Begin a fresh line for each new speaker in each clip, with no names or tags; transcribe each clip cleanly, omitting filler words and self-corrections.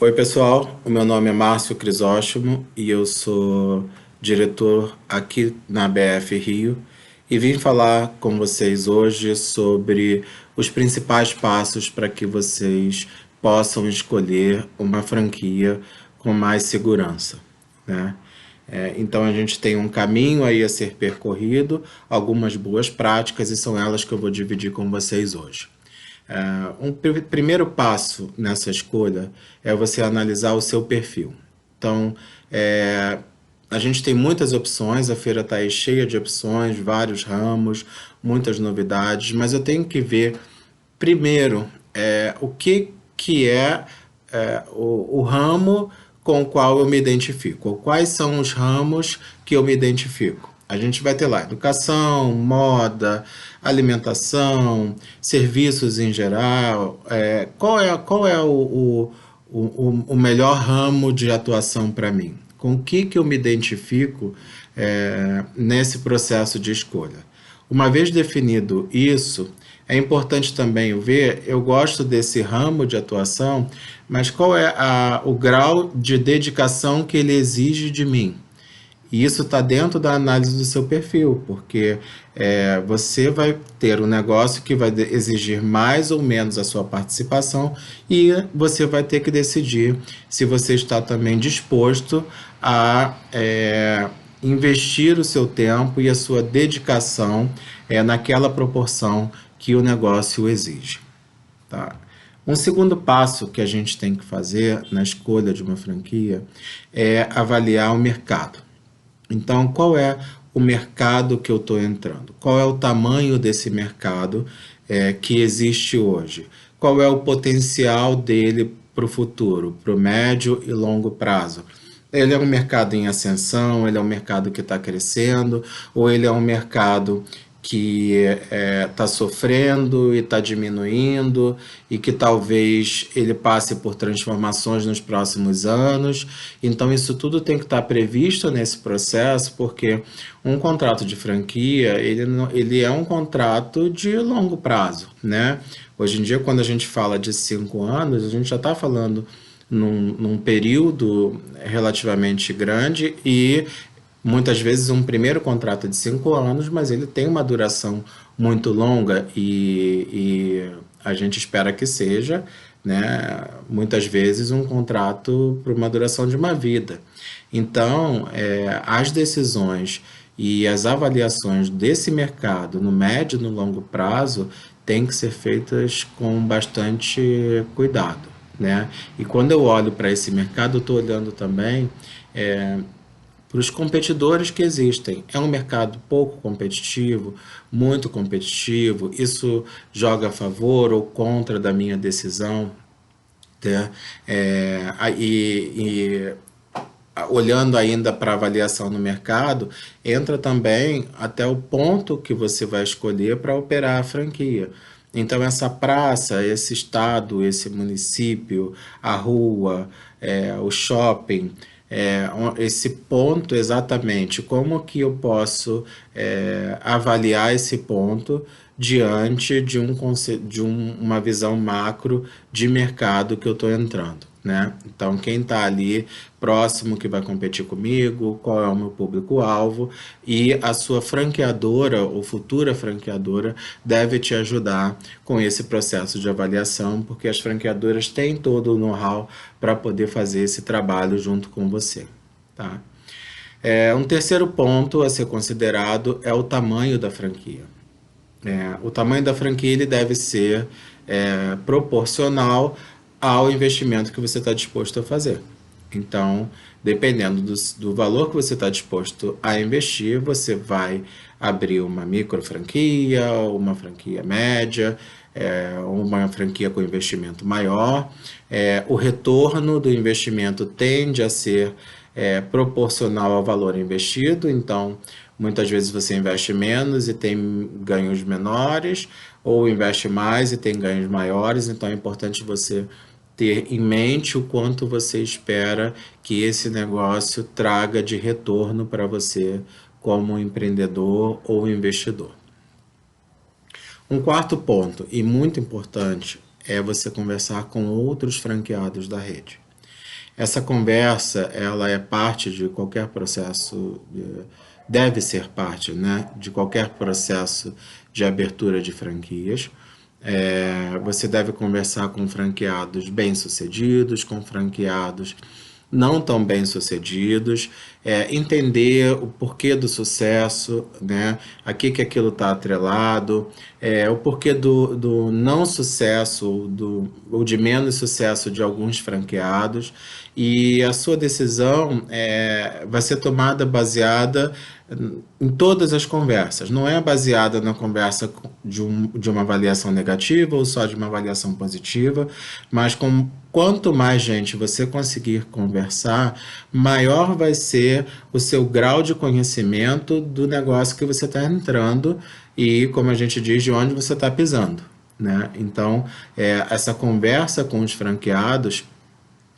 Oi, pessoal. O meu nome é Márcio Crisóstomo e eu sou diretor aqui na BF Rio e vim falar com vocês hoje sobre os principais passos para que vocês possam escolher uma franquia com mais segurança, né? Então a gente tem um caminho aí a ser percorrido, algumas boas práticas e são elas que eu vou dividir com vocês hoje. Primeiro passo nessa escolha é você analisar o seu perfil. Então, a gente tem muitas opções, a feira está aí cheia de opções, vários ramos, muitas novidades, mas eu tenho que ver primeiro o que é, o ramo com o qual eu me identifico, quais são os ramos que eu me identifico. A gente vai ter lá educação, moda, alimentação, serviços em geral. Qual é o melhor ramo de atuação para mim? Com o que eu me identifico nesse processo de escolha? Uma vez definido isso, é importante também ver, eu gosto desse ramo de atuação, mas qual é o grau de dedicação que ele exige de mim? E isso está dentro da análise do seu perfil, porque você vai ter um negócio que vai exigir mais ou menos a sua participação e você vai ter que decidir se você está também disposto a investir o seu tempo e a sua dedicação naquela proporção que o negócio exige. Tá? Um segundo passo que a gente tem que fazer na escolha de uma franquia é avaliar o mercado. Então, qual é o mercado que eu estou entrando? Qual é o tamanho desse mercado que existe hoje? Qual é o potencial dele para o futuro, para o médio e longo prazo? Ele é um mercado em ascensão, ele é um mercado que está crescendo, ou ele é um mercado que está sofrendo e está diminuindo e que talvez ele passe por transformações nos próximos anos. Então isso tudo tem que estar previsto nesse processo, porque um contrato de franquia ele é um contrato de longo prazo, né? Hoje em dia, quando a gente fala de 5 anos, a gente já está falando num período relativamente grande e muitas vezes um primeiro contrato de 5 anos, mas ele tem uma duração muito longa e a gente espera que seja, né, muitas vezes um contrato por uma duração de uma vida. Então, as decisões e as avaliações desse mercado no médio e no longo prazo têm que ser feitas com bastante cuidado, né? E quando eu olho para esse mercado, eu estou olhando também para os competidores que existem. É um mercado pouco competitivo, muito competitivo, isso joga a favor ou contra da minha decisão, né? Olhando ainda para a avaliação no mercado, entra também até o ponto que você vai escolher para operar a franquia. Então, essa praça, esse estado, esse município, a rua, o shopping, esse ponto exatamente, como que eu posso avaliar esse ponto diante de uma visão macro de mercado que eu estou entrando, né? Então, quem está ali próximo que vai competir comigo, qual é o meu público-alvo e a sua franqueadora ou futura franqueadora deve te ajudar com esse processo de avaliação, porque as franqueadoras têm todo o know-how para poder fazer esse trabalho junto com você, tá? Um terceiro ponto a ser considerado é o tamanho da franquia. O tamanho da franquia ele deve ser proporcional ao investimento que você está disposto a fazer. Então, dependendo do valor que você está disposto a investir, você vai abrir uma micro franquia, uma franquia média, uma franquia com investimento maior. O retorno do investimento tende a ser proporcional ao valor investido, então muitas vezes você investe menos e tem ganhos menores, ou investe mais e tem ganhos maiores, então é importante você ter em mente o quanto você espera que esse negócio traga de retorno para você como empreendedor ou investidor. Um quarto ponto, e muito importante, é você conversar com outros franqueados da rede. Essa conversa, ela é parte de qualquer processo, deve ser parte, né, de qualquer processo de abertura de franquias. Você deve conversar com franqueados bem-sucedidos, com franqueados não tão bem-sucedidos, entender o porquê do sucesso, né? A que aquilo está atrelado, o porquê do não sucesso ou de menos sucesso de alguns franqueados, e a sua decisão vai ser tomada baseada em todas as conversas, não é baseada na conversa de uma avaliação negativa ou só de uma avaliação positiva, mas quanto mais gente você conseguir conversar, maior vai ser o seu grau de conhecimento do negócio que você está entrando e, como a gente diz, de onde você está pisando, né? Então, essa conversa com os franqueados,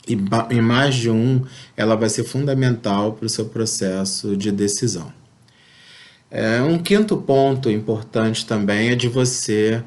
e mais de um, ela vai ser fundamental para o seu processo de decisão. Um quinto ponto importante também é de você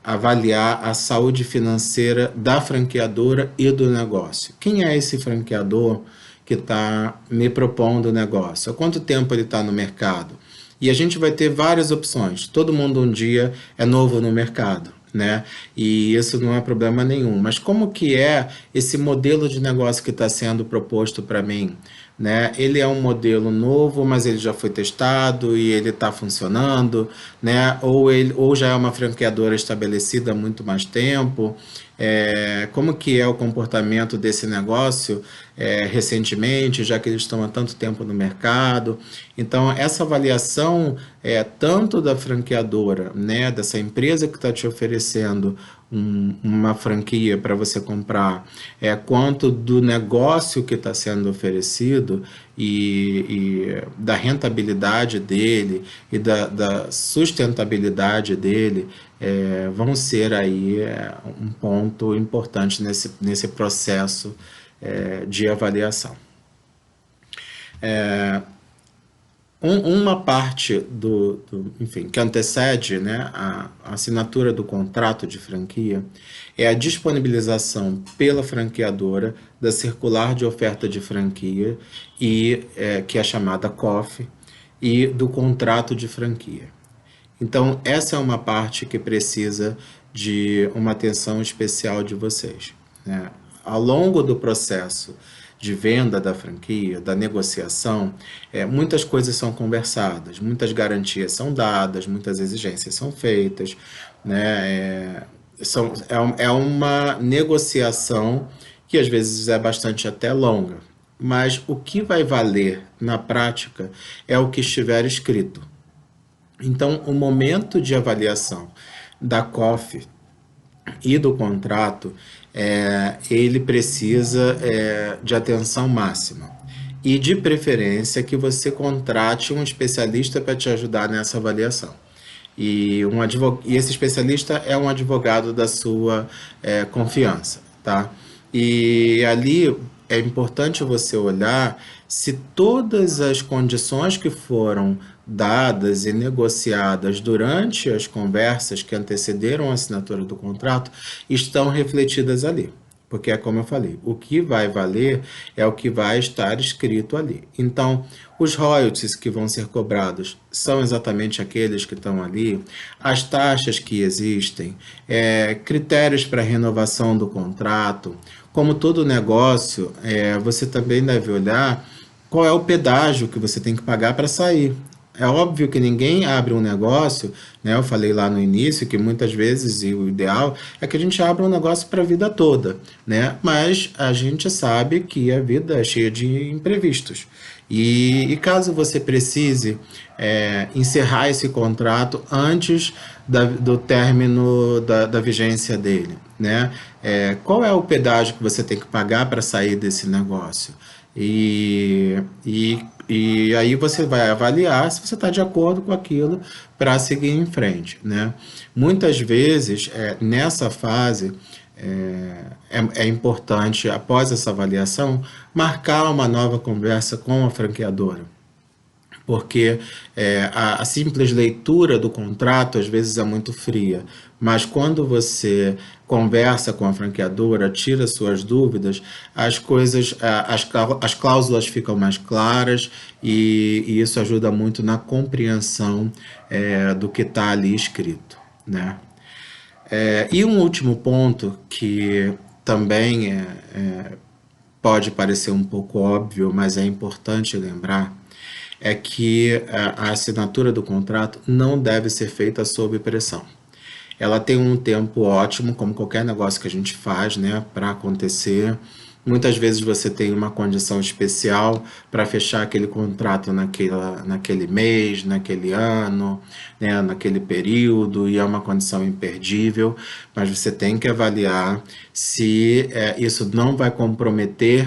avaliar a saúde financeira da franqueadora e do negócio. Quem é esse franqueador que está me propondo o negócio? Há quanto tempo ele está no mercado? E a gente vai ter várias opções. Todo mundo um dia é novo no mercado, né? E isso não é problema nenhum. Mas como que é esse modelo de negócio que está sendo proposto para mim? Né? Ele é um modelo novo, mas ele já foi testado e ele está funcionando, né? Ou já é uma franqueadora estabelecida há muito mais tempo. Como que é o comportamento desse negócio recentemente, já que eles estão há tanto tempo no mercado? Então, essa avaliação tanto da franqueadora, né, dessa empresa que está te oferecendo uma franquia para você comprar, quanto do negócio que está sendo oferecido e da rentabilidade dele e da sustentabilidade dele, vão ser aí um ponto importante nesse processo de avaliação. Uma parte enfim, que antecede, né, a assinatura do contrato de franquia é a disponibilização pela franqueadora da circular de oferta de franquia, que é chamada COF, e do contrato de franquia. Então, essa é uma parte que precisa de uma atenção especial de vocês, né? Ao longo do processo de venda da franquia, da negociação, muitas coisas são conversadas, muitas garantias são dadas, muitas exigências são feitas, né? É uma negociação que às vezes é bastante até longa, mas o que vai valer na prática é o que estiver escrito. Então, o momento de avaliação da COF e do contrato, ele precisa de atenção máxima. E, de preferência, que você contrate um especialista para te ajudar nessa avaliação. E esse especialista é um advogado da sua confiança, tá? E ali é importante você olhar se todas as condições que foram dadas e negociadas durante as conversas que antecederam a assinatura do contrato estão refletidas ali. Porque é como eu falei, o que vai valer é o que vai estar escrito ali. Então, os royalties que vão ser cobrados são exatamente aqueles que estão ali, as taxas que existem, critérios para renovação do contrato. Como todo negócio, você também deve olhar qual é o pedágio que você tem que pagar para sair. É óbvio que ninguém abre um negócio, né? Eu falei lá no início que muitas vezes e o ideal é que a gente abra um negócio para a vida toda, né? Mas a gente sabe que a vida é cheia de imprevistos. E caso você precise encerrar esse contrato antes do término da vigência dele, né? Qual é o pedágio que você tem que pagar para sair desse negócio? E aí você vai avaliar se você está de acordo com aquilo para seguir em frente, né? Muitas vezes, nessa fase, é importante, após essa avaliação, marcar uma nova conversa com a franqueadora porque a simples leitura do contrato às vezes é muito fria, mas quando você conversa com a franqueadora, tira suas dúvidas, as coisas, as cláusulas ficam mais claras e isso ajuda muito na compreensão do que está ali escrito, né? E um último ponto que também pode parecer um pouco óbvio, mas é importante lembrar, é que a assinatura do contrato não deve ser feita sob pressão. Ela tem um tempo ótimo, como qualquer negócio que a gente faz, né, para acontecer. Muitas vezes você tem uma condição especial para fechar aquele contrato naquele mês, naquele ano, né, naquele período, e é uma condição imperdível, mas você tem que avaliar se isso não vai comprometer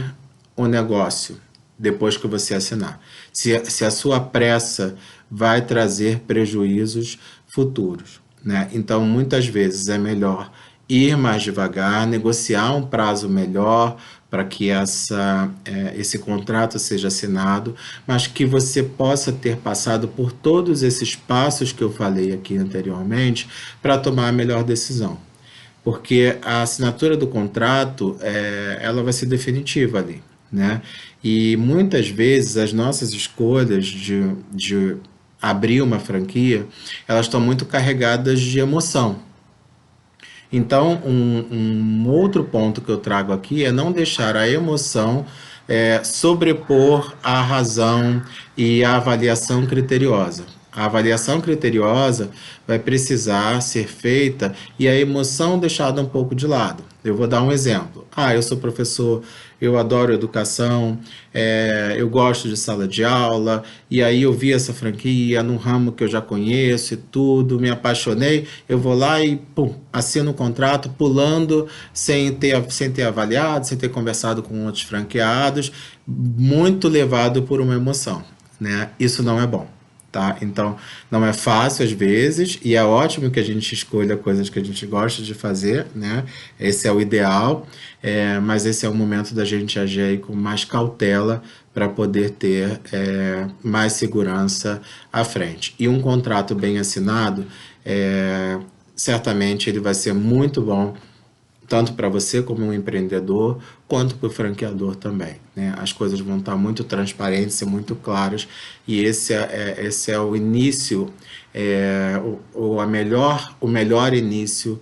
o negócio depois que você assinar. Se a sua pressa vai trazer prejuízos futuros, né? Então, muitas vezes é melhor ir mais devagar, negociar um prazo melhor para que esse contrato seja assinado, mas que você possa ter passado por todos esses passos que eu falei aqui anteriormente para tomar a melhor decisão. Porque a assinatura do contrato, ela vai ser definitiva ali, né? E muitas vezes as nossas escolhas de abrir uma franquia, elas estão muito carregadas de emoção. Então, um outro ponto que eu trago aqui é não deixar a emoção sobrepor a razão e a avaliação criteriosa. A avaliação criteriosa vai precisar ser feita e a emoção deixada um pouco de lado. Eu vou dar um exemplo. Eu sou professor, eu adoro educação, eu gosto de sala de aula, e aí eu vi essa franquia num ramo que eu já conheço e tudo, me apaixonei, eu vou lá e pum, assino o contrato, pulando, sem ter avaliado, sem ter conversado com outros franqueados, muito levado por uma emoção, né? Isso não é bom. Tá? Então, não é fácil às vezes, e é ótimo que a gente escolha coisas que a gente gosta de fazer, né? Esse é o ideal, mas esse é o momento da gente agir aí com mais cautela para poder ter mais segurança à frente. E um contrato bem assinado, certamente ele vai ser muito bom tanto para você como um empreendedor, quanto para o franqueador também, né? As coisas vão estar muito transparentes e muito claras, e esse é o início, o melhor início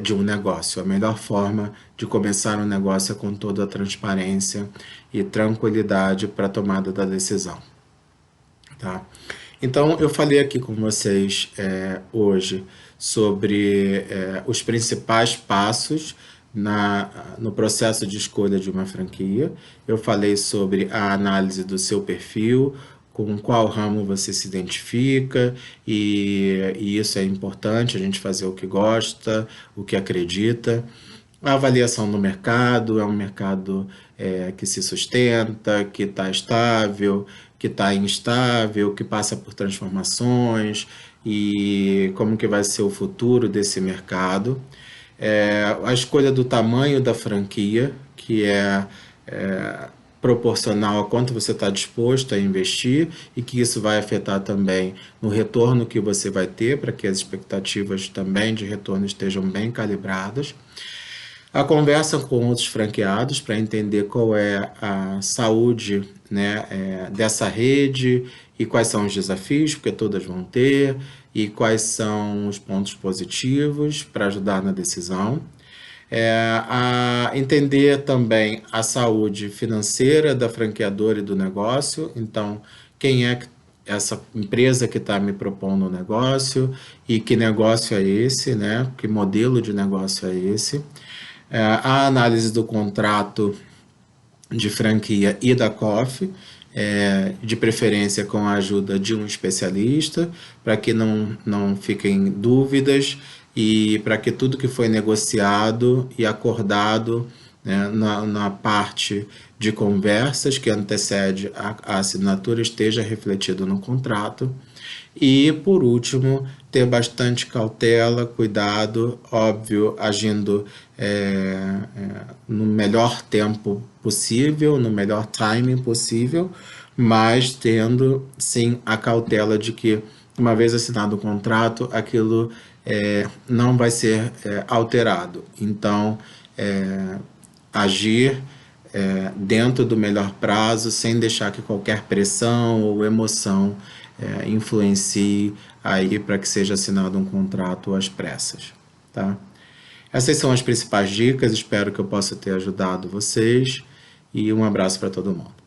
de um negócio. A melhor forma de começar um negócio é com toda a transparência e tranquilidade para a tomada da decisão. Tá? Então, eu falei aqui com vocês hoje sobre os principais passos no processo de escolha de uma franquia. Eu falei sobre a análise do seu perfil, com qual ramo você se identifica, e isso é importante, a gente fazer o que gosta, o que acredita. A avaliação do mercado, é um mercado que se sustenta, que está estável, que está instável, que passa por transformações, e como que vai ser o futuro desse mercado. A escolha do tamanho da franquia, que proporcional a quanto você está disposto a investir, e que isso vai afetar também no retorno que você vai ter, para que as expectativas também de retorno estejam bem calibradas. A conversa com outros franqueados para entender qual é a saúde, né, dessa rede e quais são os desafios, porque todas vão ter, e quais são os pontos positivos para ajudar na decisão. A entender também a saúde financeira da franqueadora e do negócio. Então, quem é essa empresa que está me propondo o negócio, e que negócio é esse, né? Que modelo de negócio é esse? A análise do contrato de franquia e da COF, de preferência com a ajuda de um especialista, para que não fiquem dúvidas e para que tudo que foi negociado e acordado, né, na parte de conversas que antecede a assinatura esteja refletido no contrato. E, por último, ter bastante cautela, cuidado, óbvio, agindo no melhor tempo possível, no melhor timing possível, mas tendo sim a cautela de que, uma vez assinado o contrato, aquilo não vai ser alterado. Então, agir dentro do melhor prazo, sem deixar que qualquer pressão ou emoção influencie aí para que seja assinado um contrato às pressas, tá? Essas são as principais dicas, espero que eu possa ter ajudado vocês e um abraço para todo mundo.